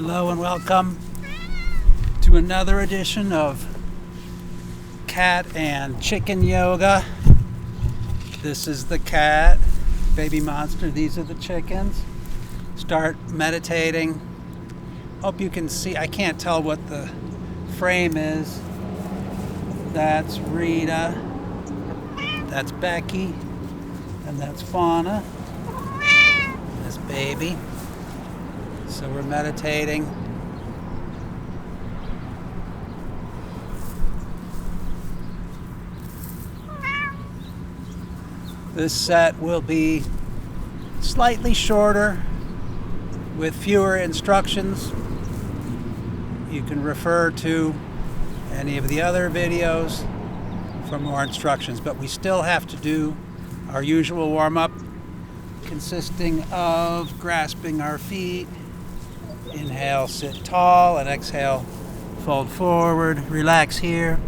Hello and welcome to another edition of Cat and Chicken Yoga. This is the cat, baby monster. These are the chickens. Start meditating. Hope you can see. I can't tell what the frame is. That's Rita. That's Becky. And that's Fauna. This baby. So we're meditating. This set will be slightly shorter with fewer instructions. You can refer to any of the other videos for more instructions, but we still have to do our usual warm-up consisting of grasping our feet. Inhale, sit tall, and exhale, fold forward. Relax here.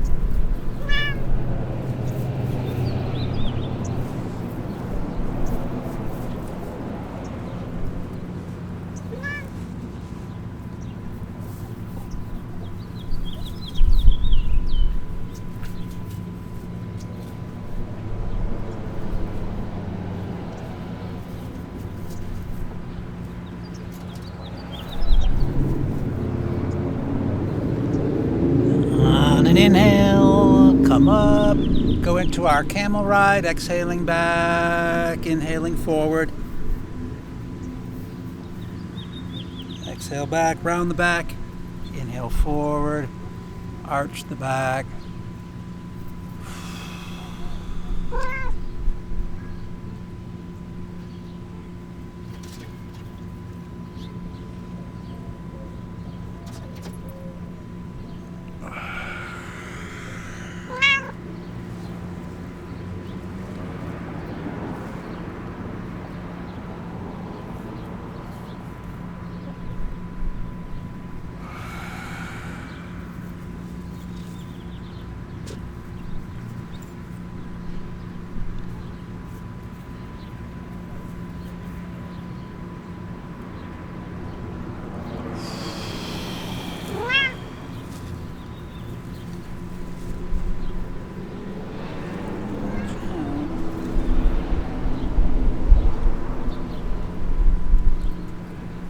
Inhale, come up, go into our camel ride, exhaling back, inhaling forward. Exhale back, round the back, inhale forward, arch the back.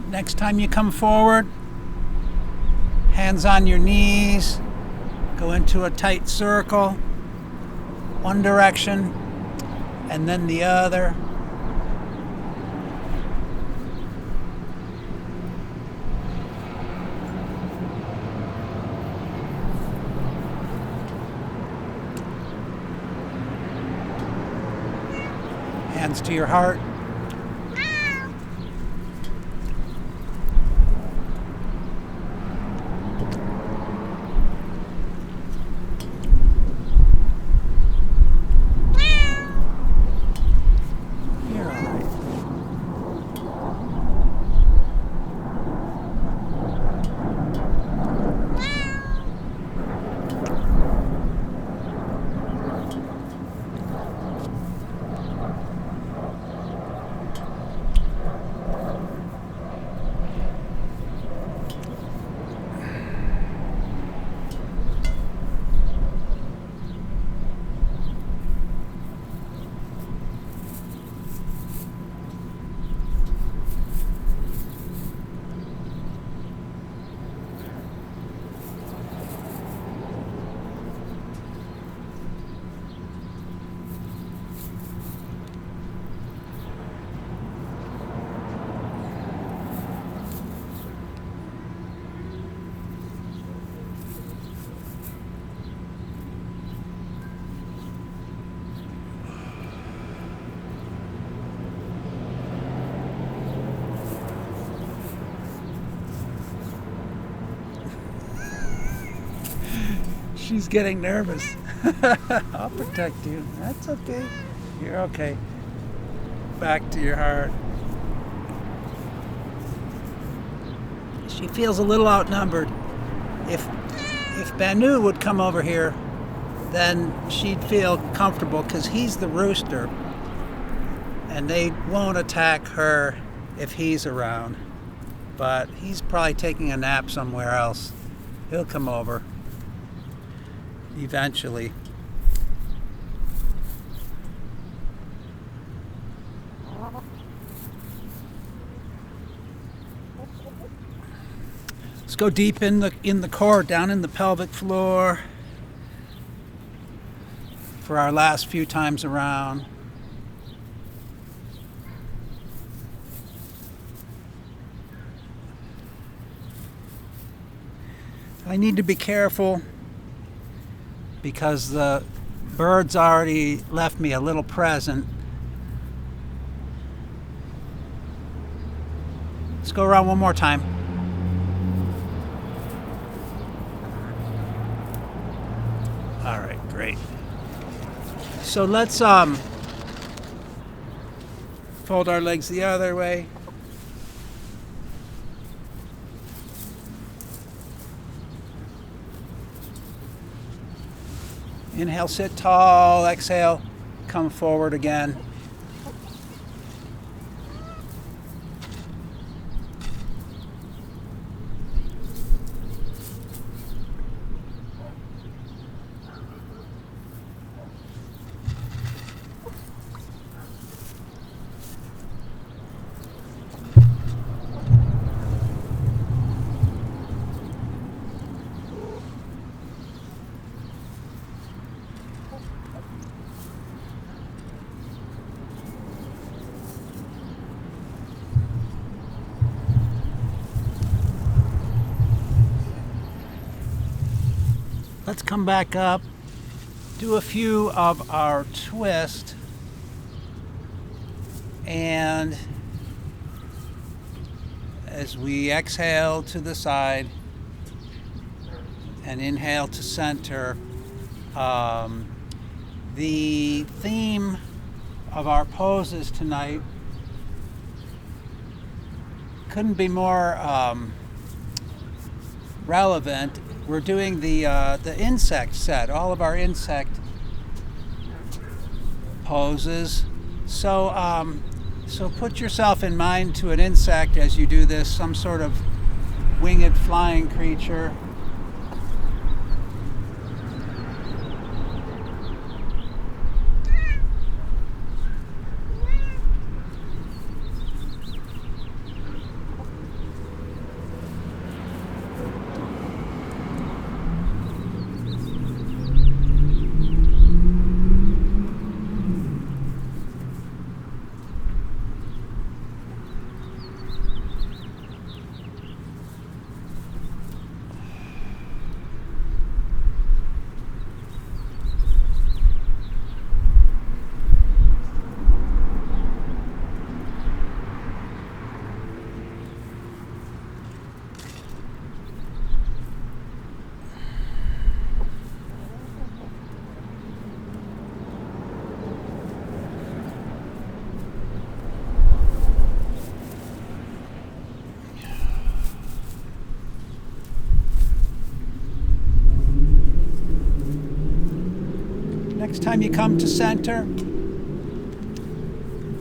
Next time you come forward, hands on your knees, go into a tight circle, one direction and then the other. Hands to your heart. She's getting nervous. I'll protect you. That's okay. You're okay. Back to your heart. She feels a little outnumbered. If Banu would come over here, then she'd feel comfortable because he's the rooster and they won't attack her if he's around. but he's probably taking a nap somewhere else. He'll come over eventually. Let's go deep in the core, down in the pelvic floor for our last few times around. I need to be careful because the birds already left me a little present. Let's go around one more time. All right, great. So let's fold our legs the other way. Inhale, sit tall. Exhale, come forward again. Let's come back up, do a few of our twist, and as we exhale to the side and inhale to center, the theme of our poses tonight couldn't be more relevant. We're doing the insect set, all of our insect poses. So put yourself in mind to an insect as you do this, some sort of winged flying creature. Next time you come to center,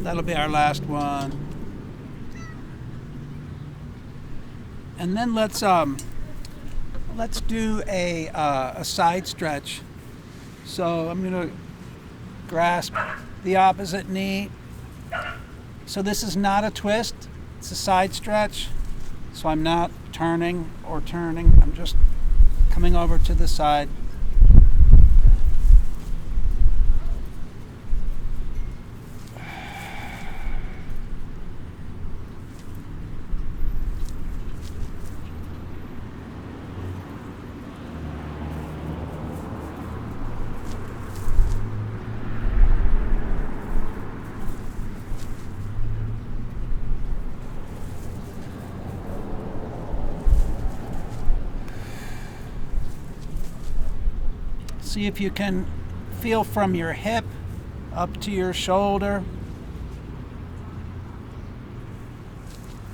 that'll be our last one. And then let's do a side stretch. So I'm going to grasp the opposite knee. So this is not a twist, it's a side stretch. So I'm not turning or turning, I'm just coming over to the side. See if you can feel from your hip up to your shoulder,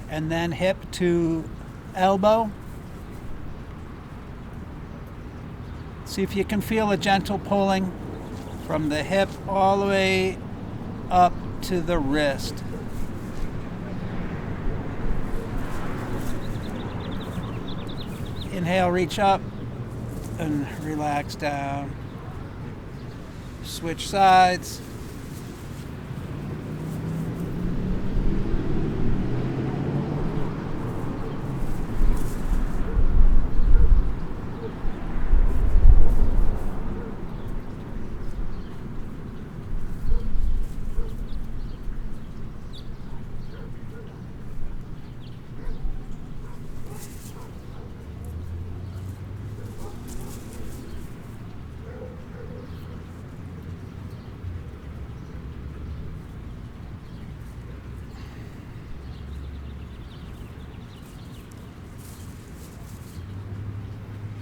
and then hip to elbow. See if you can feel a gentle pulling from the hip all the way up to the wrist. Inhale, reach up and relax down. Switch sides.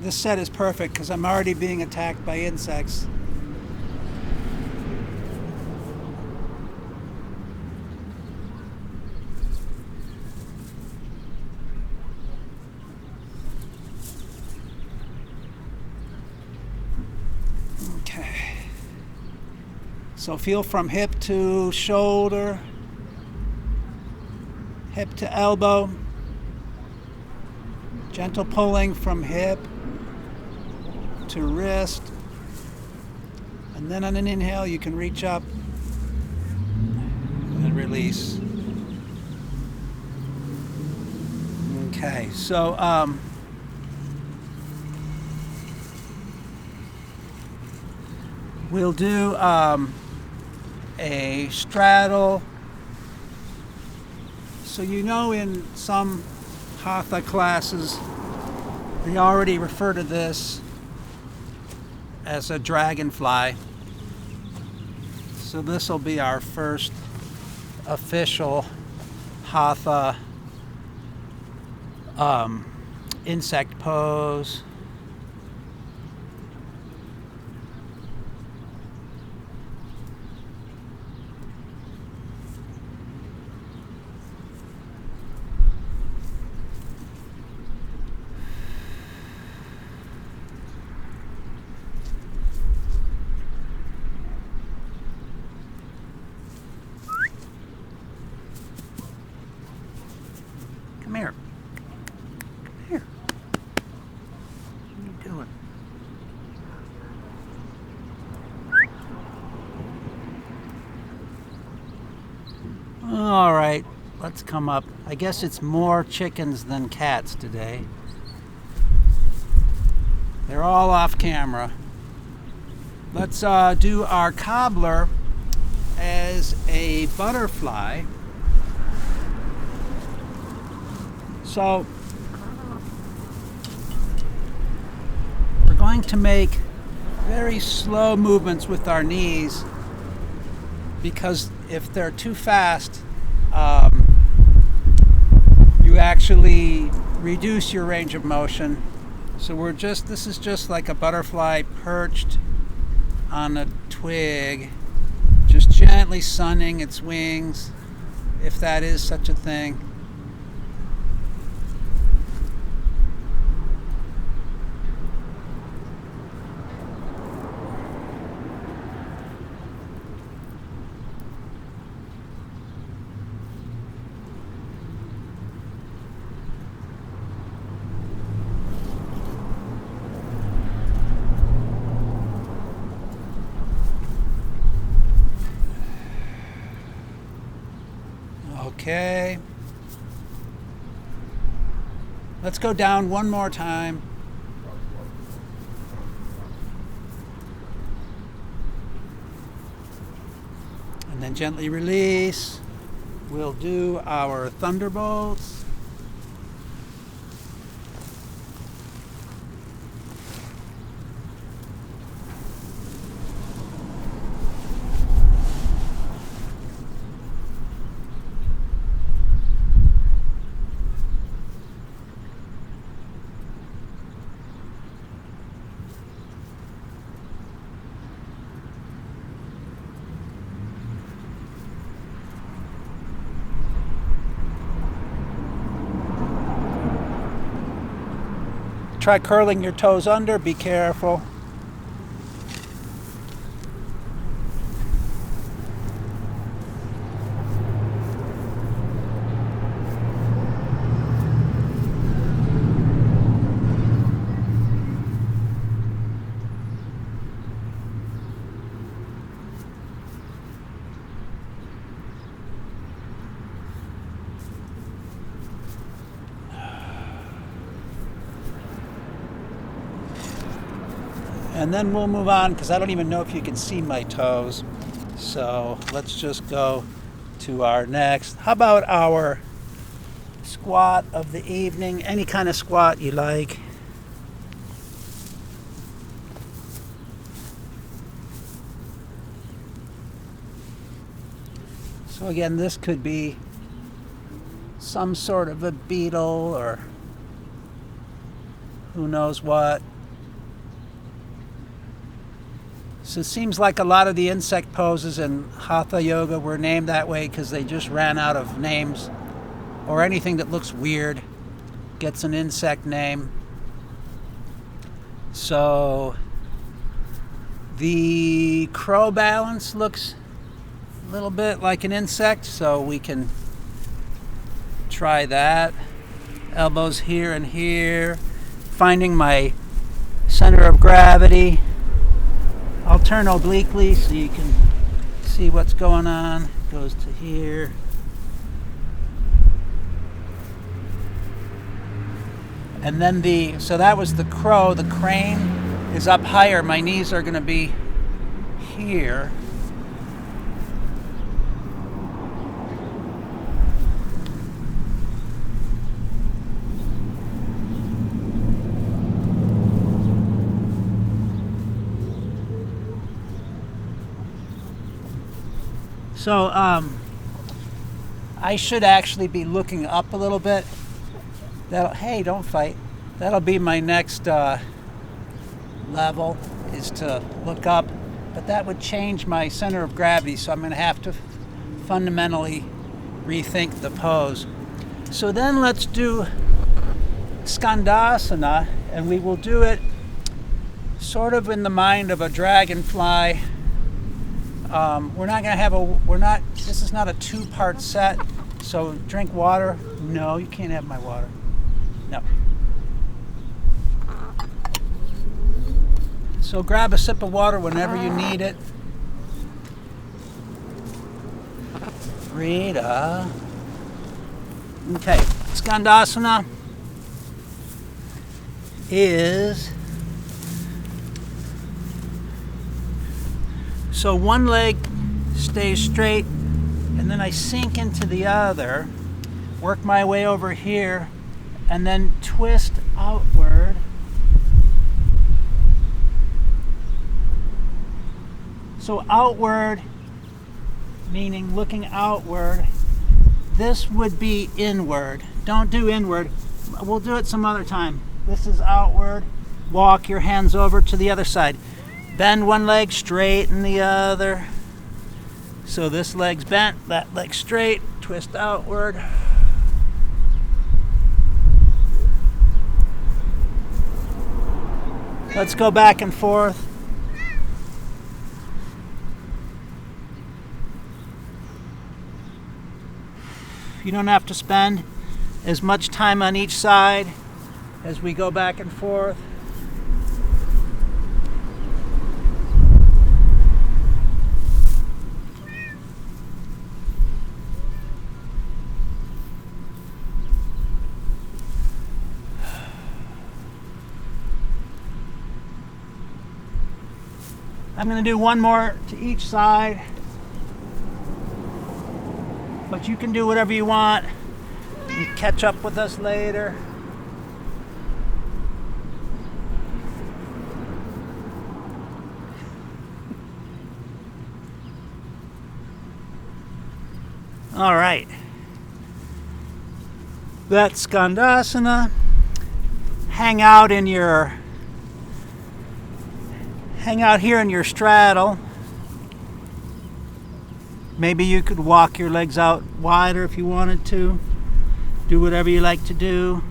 This set is perfect because I'm already being attacked by insects. Okay. So feel from hip to shoulder, hip to elbow, gentle pulling from hip to wrist, and then on an inhale you can reach up and release. Okay, so we'll do a straddle. So you know, in some hatha classes they already refer to this as a dragonfly. So this will be our first official hatha insect pose. Come here. Come here. What are you doing? All right, let's come up. I guess it's more chickens than cats today. They're all off camera. Let's do our cobbler as a butterfly. So we're going to make very slow movements with our knees, because if they're too fast, you actually reduce your range of motion. So this is just like a butterfly perched on a twig, just gently sunning its wings, if that is such a thing. Okay. Let's go down one more time. And then gently release. We'll do our thunderbolts. Try curling your toes under, be careful. And then we'll move on because I don't even know if you can see my toes. So let's just go to our next. How about our squat of the evening? Any kind of squat you like. So again, this could be some sort of a beetle or who knows what. So it seems like a lot of the insect poses in Hatha Yoga were named that way because they just ran out of names, or anything that looks weird gets an insect name. So the crow balance looks a little bit like an insect, so we can try that. Elbows here and here, finding my center of gravity. I'll turn obliquely so you can see what's going on. Goes to here. And then so that was the crow. The crane is up higher. My knees are going to be here. So I should actually be looking up a little bit. Hey, don't fight. That'll be my next level, is to look up. But that would change my center of gravity, so I'm going to have to fundamentally rethink the pose. So then let's do Skandasana, and we will do it sort of in the mind of a dragonfly. This is not a 2-part set, so drink water. No, you can't have my water. No. So grab a sip of water whenever you need it. Rita. Okay, Skandasana is... So one leg stays straight, and then I sink into the other, work my way over here, and then twist outward. So outward, meaning looking outward. This would be inward. Don't do inward. We'll do it some other time. This is outward. Walk your hands over to the other side. Bend one leg, straighten the other. So this leg's bent, that leg's straight, twist outward. Let's go back and forth. You don't have to spend as much time on each side as we go back and forth. I'm going to do one more to each side, but you can do whatever you want. You catch up with us later. All right. That's Skandasana. Hang out here in your straddle. Maybe you could walk your legs out wider if you wanted to. Do whatever you like to do.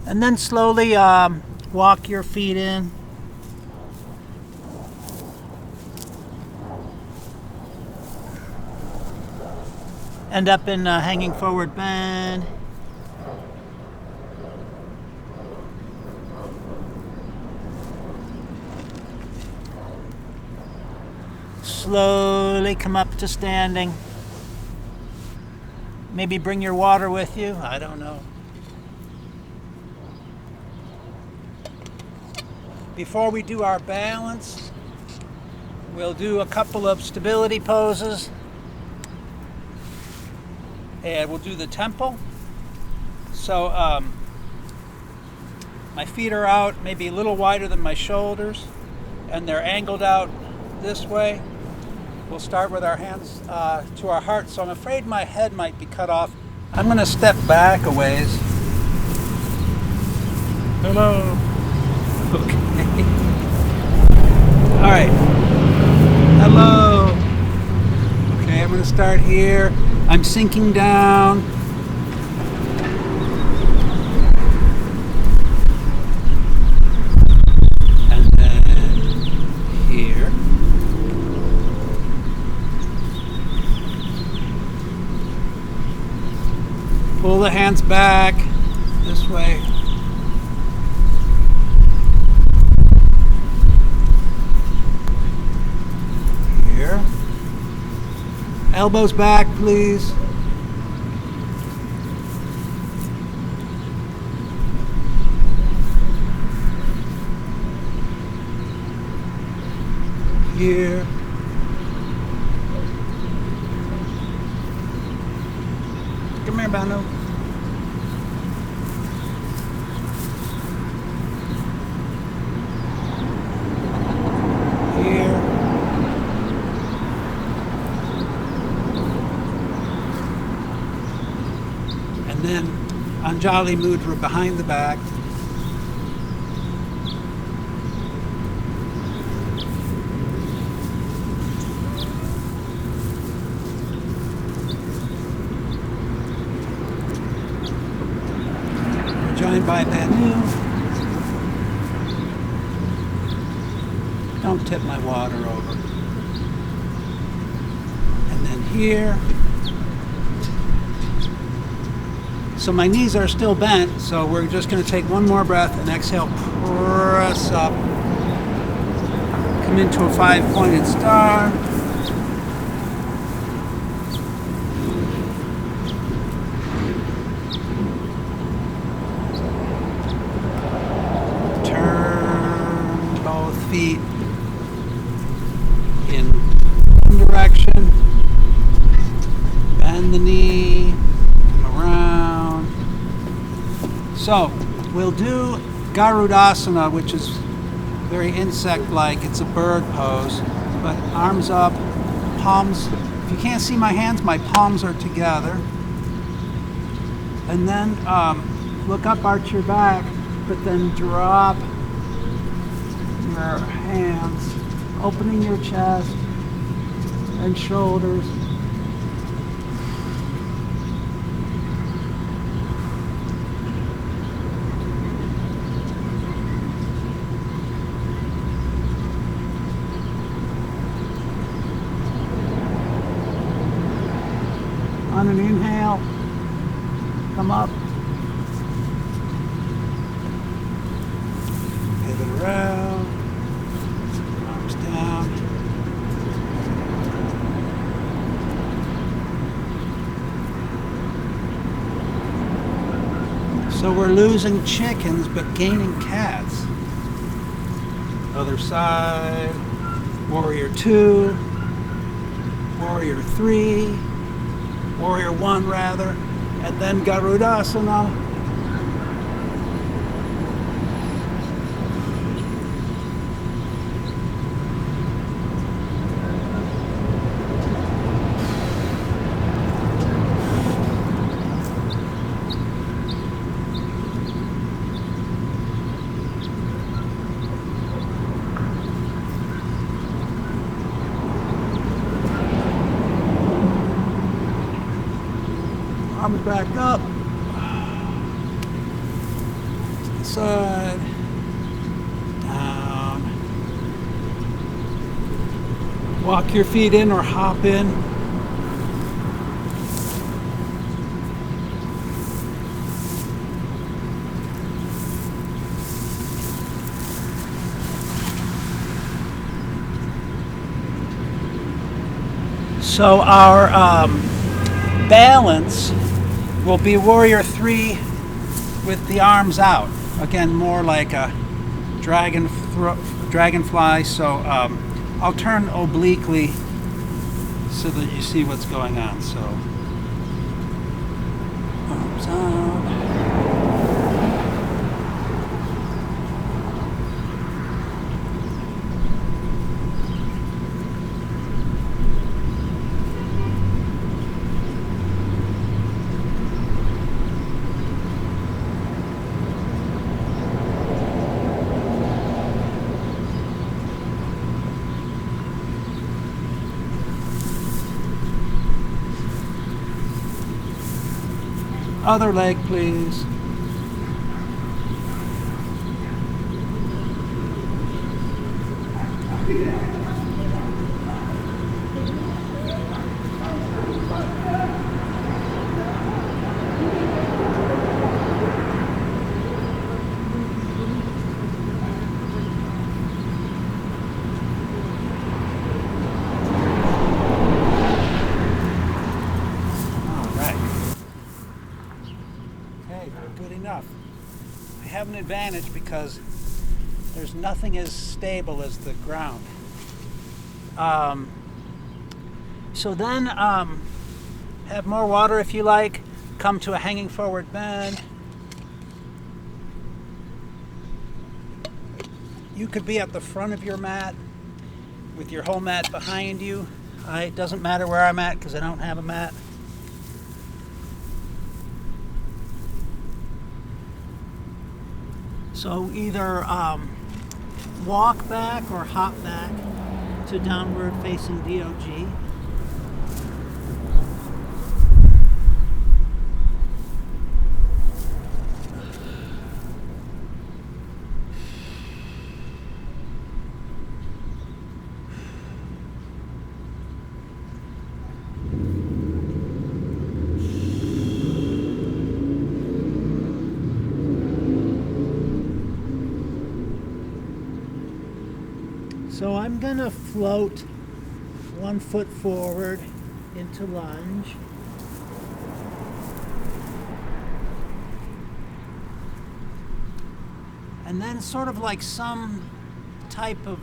And then slowly walk your feet in. End up in hanging forward bend. Slowly come up to standing. Maybe bring your water with you. I don't know. Before we do our balance, we'll do a couple of stability poses. And we'll do the temple. So my feet are out maybe a little wider than my shoulders, and they're angled out this way. We'll start with our hands to our heart. So I'm afraid my head might be cut off. I'm going to step back a ways. Hello. Okay. All right. Hello. Okay, I'm going to start here. I'm sinking down. And then here. Pull the hands back this way. Here. Elbows back, please. Here. Come here, Bano. Here. And then Anjali Mudra behind the back. Joined by Banu. Don't tip my water over. And then here. So my knees are still bent, so we're just going to take one more breath and exhale, press up. Come into a 5-pointed star. Turn both feet in one direction. Bend the knee. Around. So we'll do Garudasana, which is very insect-like. It's a bird pose, but arms up, palms. If you can't see my hands, my palms are together. And then look up, arch your back, but then drop your hands, opening your chest and shoulders. On an inhale, come up, pivot around, arms down. So we're losing chickens but gaining cats. Other side, warrior 2, warrior 3. Warrior 1 rather, and then Garudasana. Arms back up, to the side, down. Walk your feet in or hop in. So our balance will be Warrior 3 with the arms out. Again, more like a dragonfly. So I'll turn obliquely so that you see what's going on. So arms out. Other leg, please. Good enough. I have an advantage because there's nothing as stable as the ground. So then have more water if you like. Come to a hanging forward bend. You could be at the front of your mat with your whole mat behind you. It doesn't matter where I'm at because I don't have a mat. So either walk back or hop back to downward facing DOG. So I'm gonna float 1 foot forward into lunge. And then sort of like some type of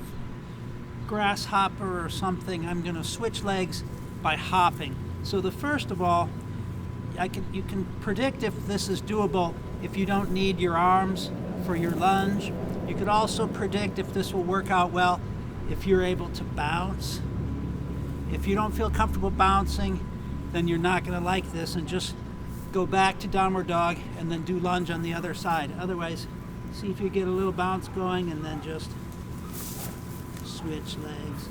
grasshopper or something, I'm gonna switch legs by hopping. So the first of all, you can predict if this is doable if you don't need your arms for your lunge. You could also predict if this will work out well if you're able to bounce. If you don't feel comfortable bouncing, then you're not going to like this, and just go back to downward dog and then do lunge on the other side. Otherwise, see if you get a little bounce going and then just switch legs.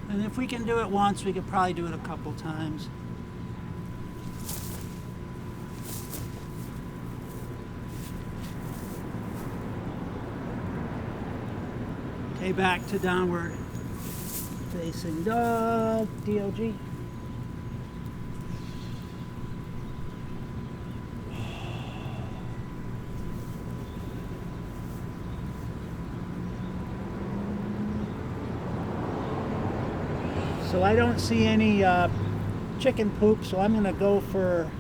And if we can do it once, we could probably do it a couple times. Okay, back to downward facing dog, DOG. So I don't see any chicken poop, so I'm gonna go for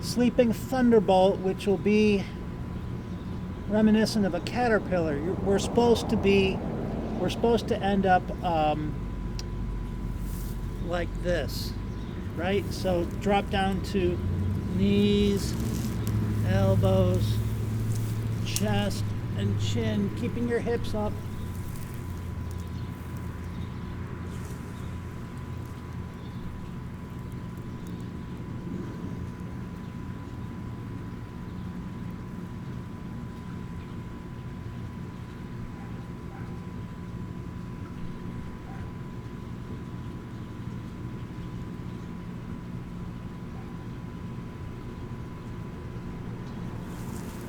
Sleeping Thunderbolt, which will be reminiscent of a caterpillar. We're supposed to end up like this, right? So drop down to knees, elbows, chest, and chin, keeping your hips up.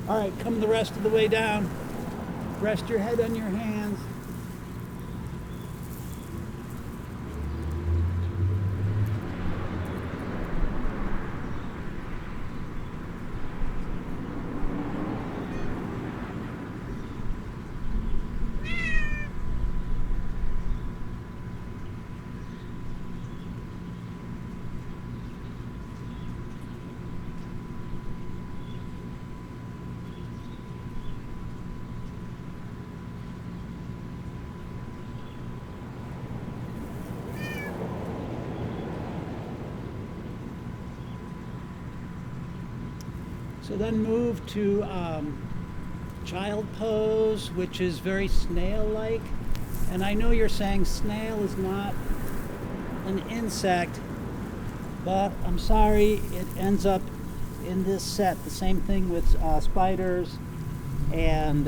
All right, come the rest of the way down. Rest your head on your hands. So then move to child pose, which is very snail-like. And I know you're saying snail is not an insect, but I'm sorry, it ends up in this set. The same thing with spiders and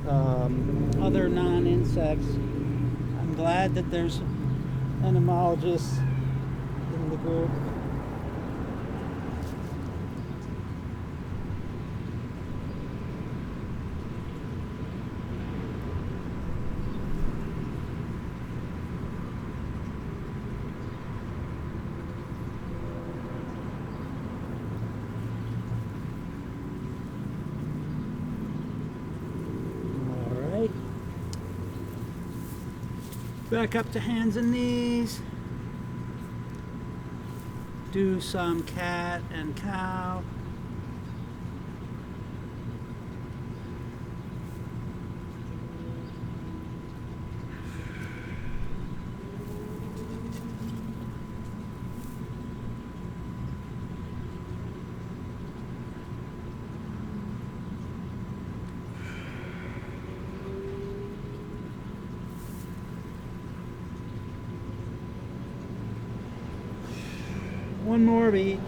other non-insects. I'm glad that there's entomologists in the group. Back up to hands and knees. Do some cat and cow. One more of each.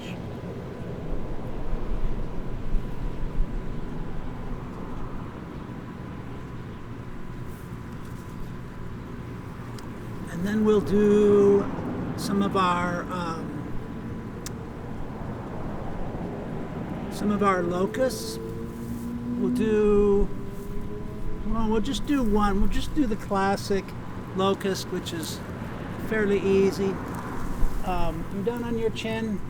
And then we'll do some of our locusts. We'll just do one. We'll just do the classic locust, which is fairly easy. You're down on your chin.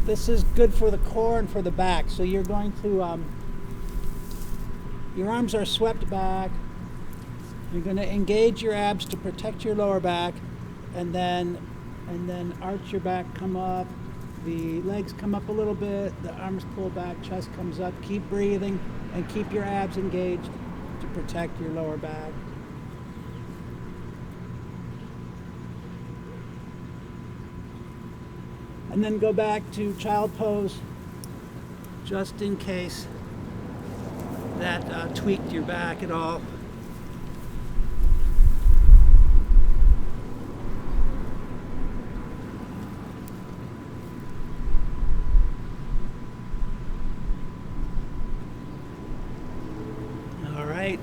This is good for the core and for the back. So you're going to, your arms are swept back. You're going to engage your abs to protect your lower back, and then arch your back, come up. The legs come up a little bit. The arms pull back. Chest comes up. Keep breathing and keep your abs engaged to protect your lower back. And then go back to child pose, just in case that tweaked your back at all. All right,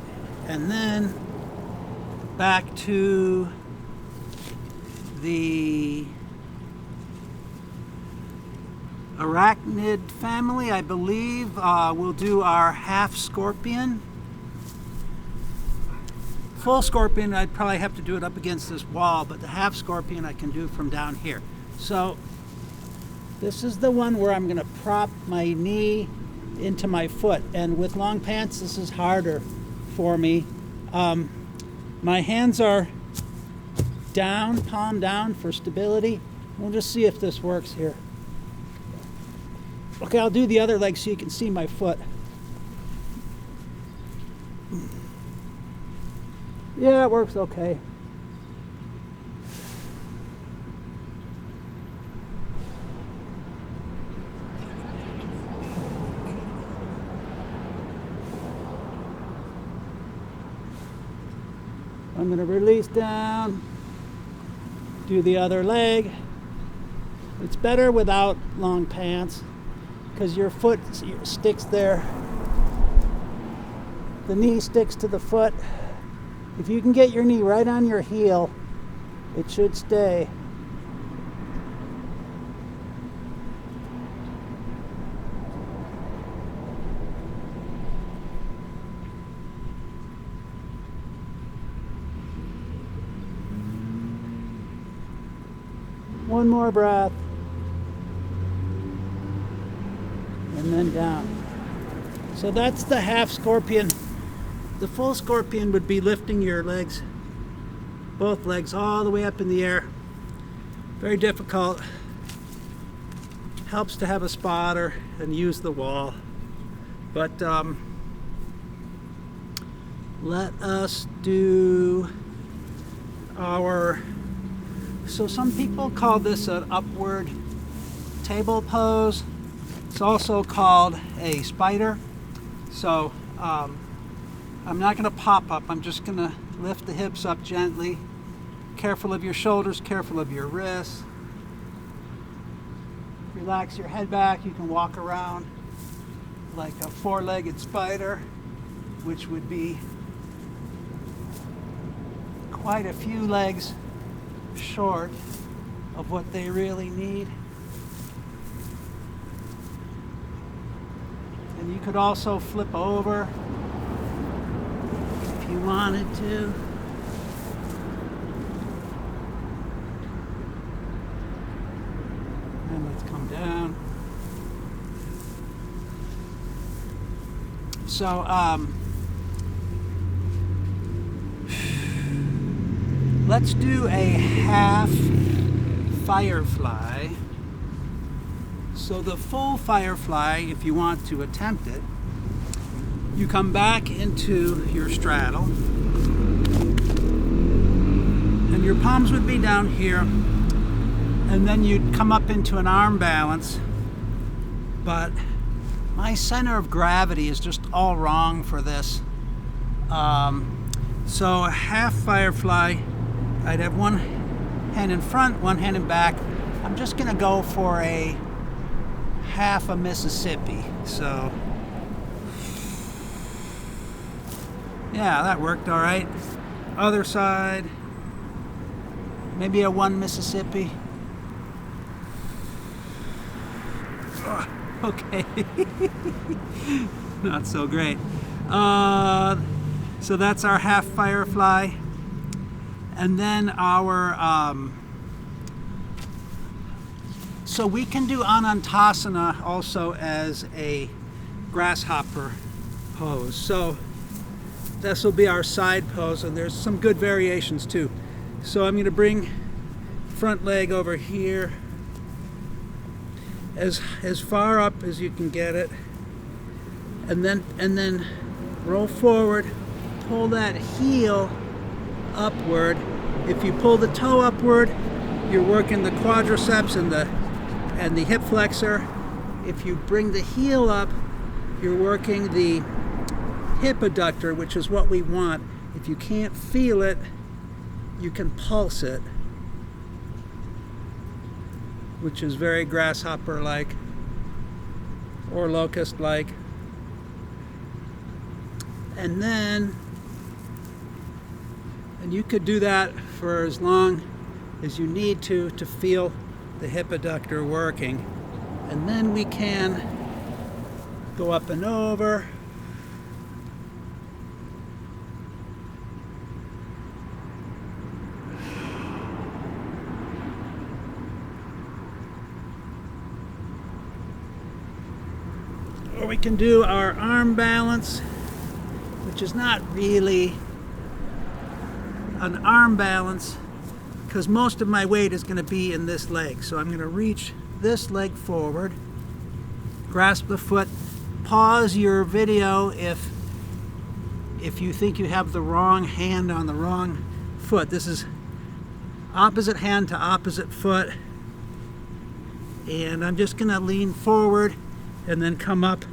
and then back to the arachnid family, I believe. We'll do our half scorpion. Full scorpion, I'd probably have to do it up against this wall, but the half scorpion I can do from down here. So this is the one where I'm going to prop my knee into my foot, and with long pants this is harder for me. My hands are down, palm down for stability. We'll just see if this works here. Okay, I'll do the other leg so you can see my foot. Yeah, it works okay. I'm going to release down, do the other leg. It's better without long pants because your foot sticks there. The knee sticks to the foot. If you can get your knee right on your heel, it should stay. One more breath. And then down. So that's the half scorpion. The full scorpion would be lifting your legs, both legs, all the way up in the air. Very difficult. Helps to have a spotter and use the wall. But let us do our... So some people call this an upward table pose. It's also called a spider. So I'm not going to pop up. I'm just going to lift the hips up gently. Careful of your shoulders, careful of your wrists. Relax your head back. You can walk around like a four-legged spider, which would be quite a few legs short of what they really need. And you could also flip over if you wanted to. And let's come down. So, let's do a half firefly. So the full firefly, if you want to attempt it, you come back into your straddle, and your palms would be down here, and then you'd come up into an arm balance, but my center of gravity is just all wrong for this. So a half firefly, I'd have one hand in front, one hand in back. I'm just gonna go for a half a Mississippi. So yeah, that worked all right. Other side, maybe a one Mississippi. Ugh, okay. Not so great. So that's our half firefly. And then our so we can do Anantasana also as a grasshopper pose. So this will be our side pose, and there's some good variations too. So I'm going to bring front leg over here as far up as you can get it, and then roll forward, pull that heel upward. If you pull the toe upward, you're working the quadriceps and the hip flexor. If you bring the heel up, you're working the hip adductor, which is what we want. If you can't feel it, you can pulse it, which is very grasshopper-like or locust-like. And you could do that for as long as you need to feel the hip adductor working. And then we can go up and over. Or we can do our arm balance, which is not really an arm balance because most of my weight is going to be in this leg. So I'm going to reach this leg forward, grasp the foot, pause your video if you think you have the wrong hand on the wrong foot. This is opposite hand to opposite foot, and I'm just going to lean forward and then come up.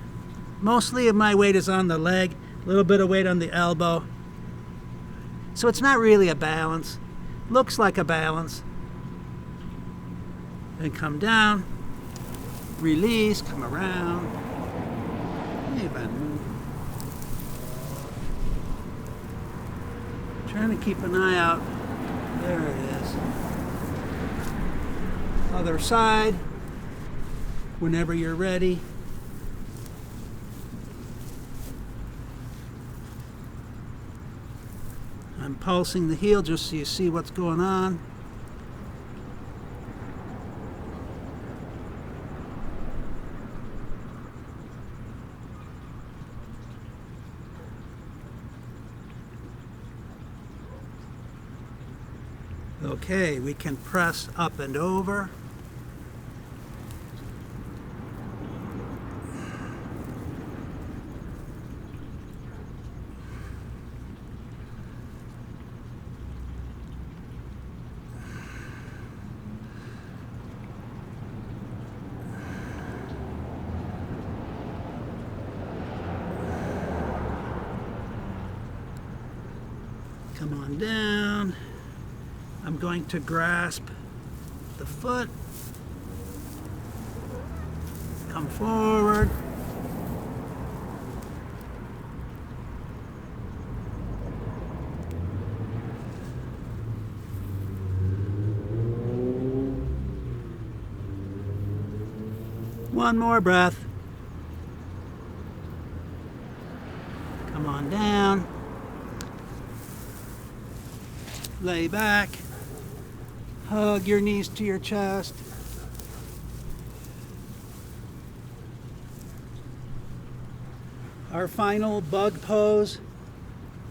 Mostly of my weight is on the leg, a little bit of weight on the elbow. So it's not really a balance. Looks like a balance. Then come down, release, come around. Hey, move. Trying to keep an eye out. There it is. Other side, whenever you're ready. I'm pulsing the heel just so you see what's going on. Okay, we can press up and over. Come on down. I'm going to grasp the foot. Come forward. One more breath. Come on down. Lay back. Hug your knees to your chest. Our final bug pose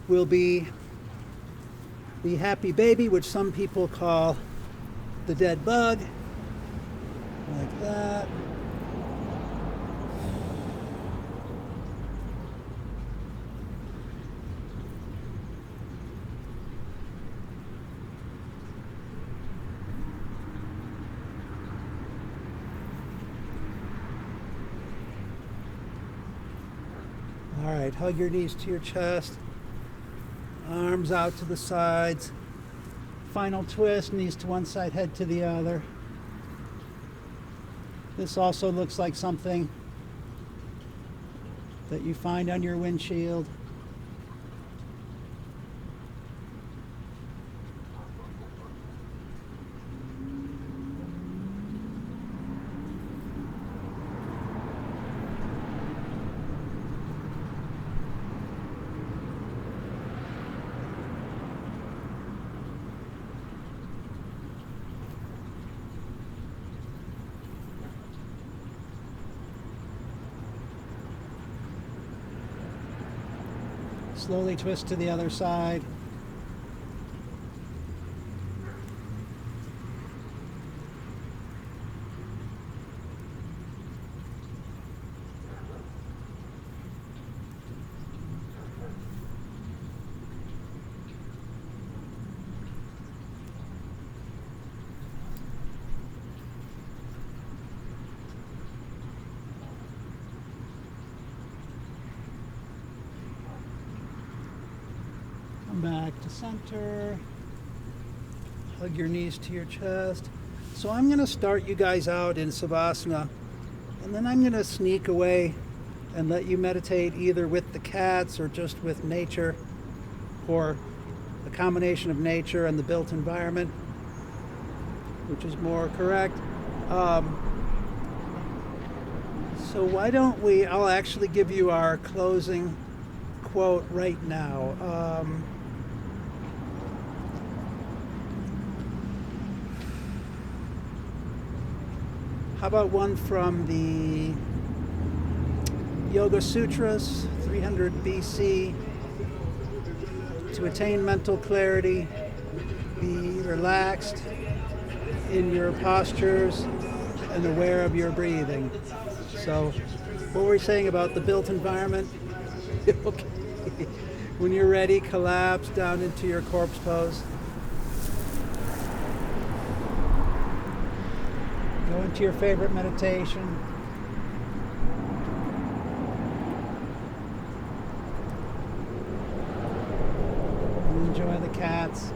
will be the happy baby, which some people call the dead bug. Like that. All right, hug your knees to your chest, arms out to the sides, final twist, knees to one side, head to the other. This also looks like something that you find on your windshield. Slowly twist to the other side. Come back to center. Hug your knees to your chest. So I'm going to start you guys out in Savasana, and then I'm going to sneak away and let you meditate either with the cats or just with nature, or a combination of nature and the built environment, which is more correct. So why don't I'll actually give you our closing quote right now. How about one from the Yoga Sutras, 300 BC? To attain mental clarity, be relaxed in your postures and aware of your breathing. So, what were we saying about the built environment? Okay. When you're ready, collapse down into your corpse pose. Go into your favorite meditation. And enjoy the cats.